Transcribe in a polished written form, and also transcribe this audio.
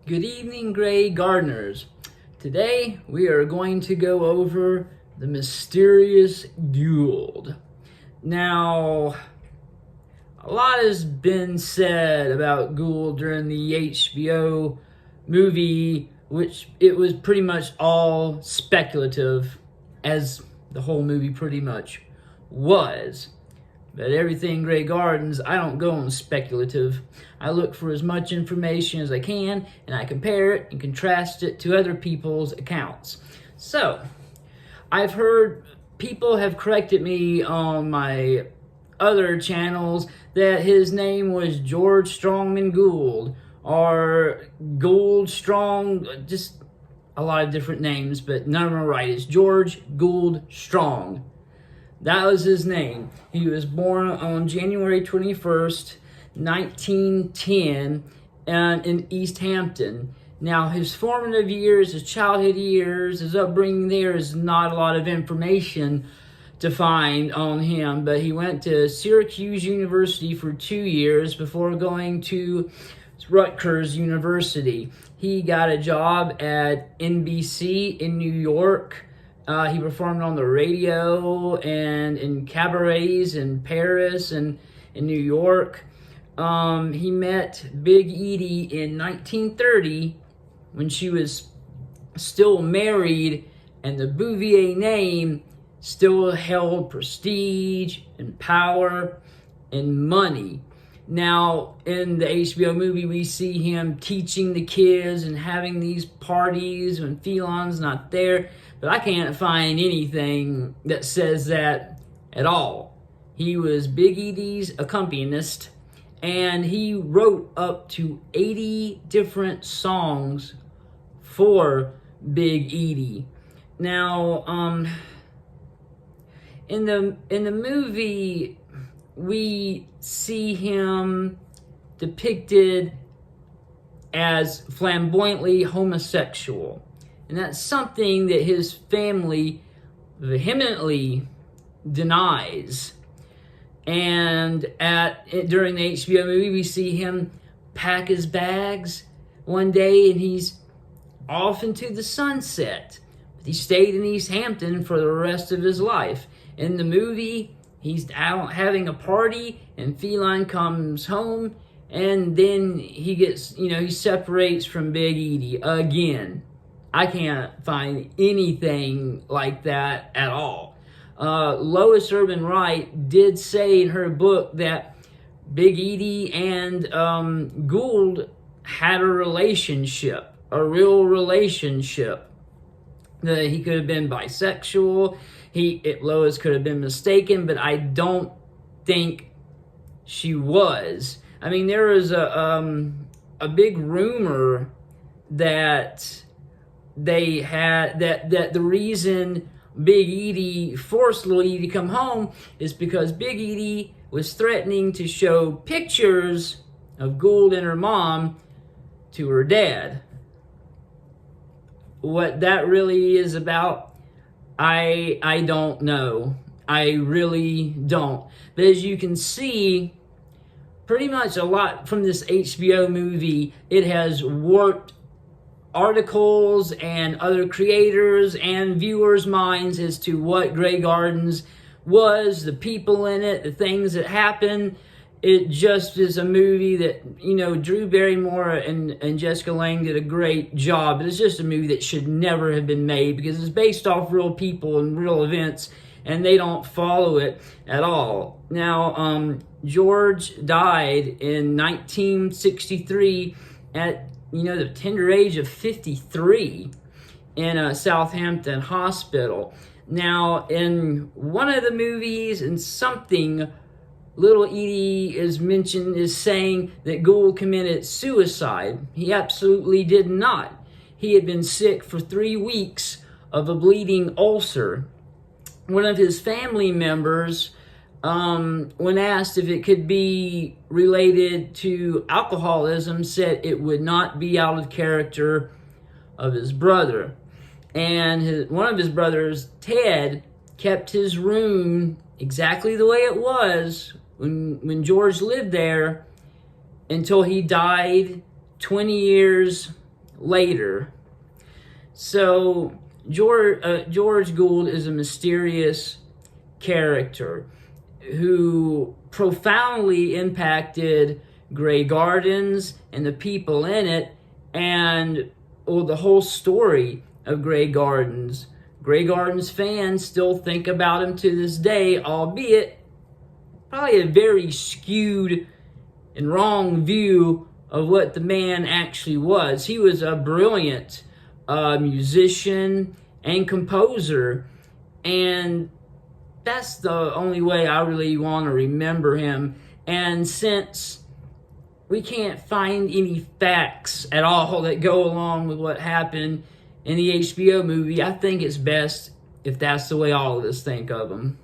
Good evening, Gray Gardeners. Today we are going to go over the mysterious Gould. Now, a lot has been said about Gould during the HBO movie, which it was pretty much all speculative, as the whole movie pretty much was. But everything Gray Gardens, I don't go on speculative. I look for as much information as I can, and I compare it and contrast it to other people's accounts. So, I've heard people have corrected me on my other channels that his name was George Strongman Gould, or Gould Strong, just a lot of different names, but none of them are right. It's George Gould Strong. That was his name. He was born on January 21st, 1910, in East Hampton. Now, his formative years, his childhood years, his upbringing, there is not a lot of information to find on him, but he went to Syracuse University for 2 years before going to Rutgers University. He got a job at NBC in New York. He performed on the radio and in cabarets in Paris and in New York. He met Big Edie in 1930 when she was still married, and the Bouvier name still held prestige and power and money. Now, in the HBO movie, we see him teaching the kids and having these parties when Phelan's not there, but I can't find anything that says that at all. He was Big Edie's accompanist, and he wrote up to 80 different songs for Big Edie. Now, in the movie, we see him depicted as flamboyantly homosexual. And that's something that his family vehemently denies. And during the HBO movie, we see him pack his bags one day and he's off into the sunset. But he stayed in East Hampton for the rest of his life. In the movie, he's out having a party, and Feline comes home, and then he separates from Big Edie again. I can't find anything like that at all. Lois Urban Wright did say in her book that Big Edie and Gould had a relationship, a real relationship. That he could have been bisexual. Lois could have been mistaken, but I don't think she was. I mean, there was a big rumor that they had that the reason Big Edie forced Little Edie to come home is because Big Edie was threatening to show pictures of Gould and her mom to her dad. What that really is about, I don't know. I really don't. But as you can see, pretty much a lot from this HBO movie, it has warped articles and other creators and viewers' minds as to what Gray Gardens was, the people in it, the things that happened. It just is a movie that, Drew Barrymore and Jessica Lange did a great job. It's just a movie that should never have been made because it's based off real people and real events, and they don't follow it at all. Now, George died in 1963 at the tender age of 53 in a Southampton hospital. Now, in one of the movies, in something, Little Edie is saying that Gould committed suicide. He absolutely did not. He had been sick for 3 weeks of a bleeding ulcer. One of his family members, when asked if it could be related to alcoholism, said it would not be out of character of his brother. And one of his brothers, Ted, kept his room exactly the way it was when George lived there until he died 20 years later. So George Gould is a mysterious character who profoundly impacted Grey Gardens and the people in it, and the whole story of Grey Gardens. Grey Gardens fans still think about him to this day, albeit probably a very skewed and wrong view of what the man actually was. He was a brilliant musician and composer, and that's the only way I really want to remember him. And since we can't find any facts at all that go along with what happened in the HBO movie, I think it's best if that's the way all of us think of him.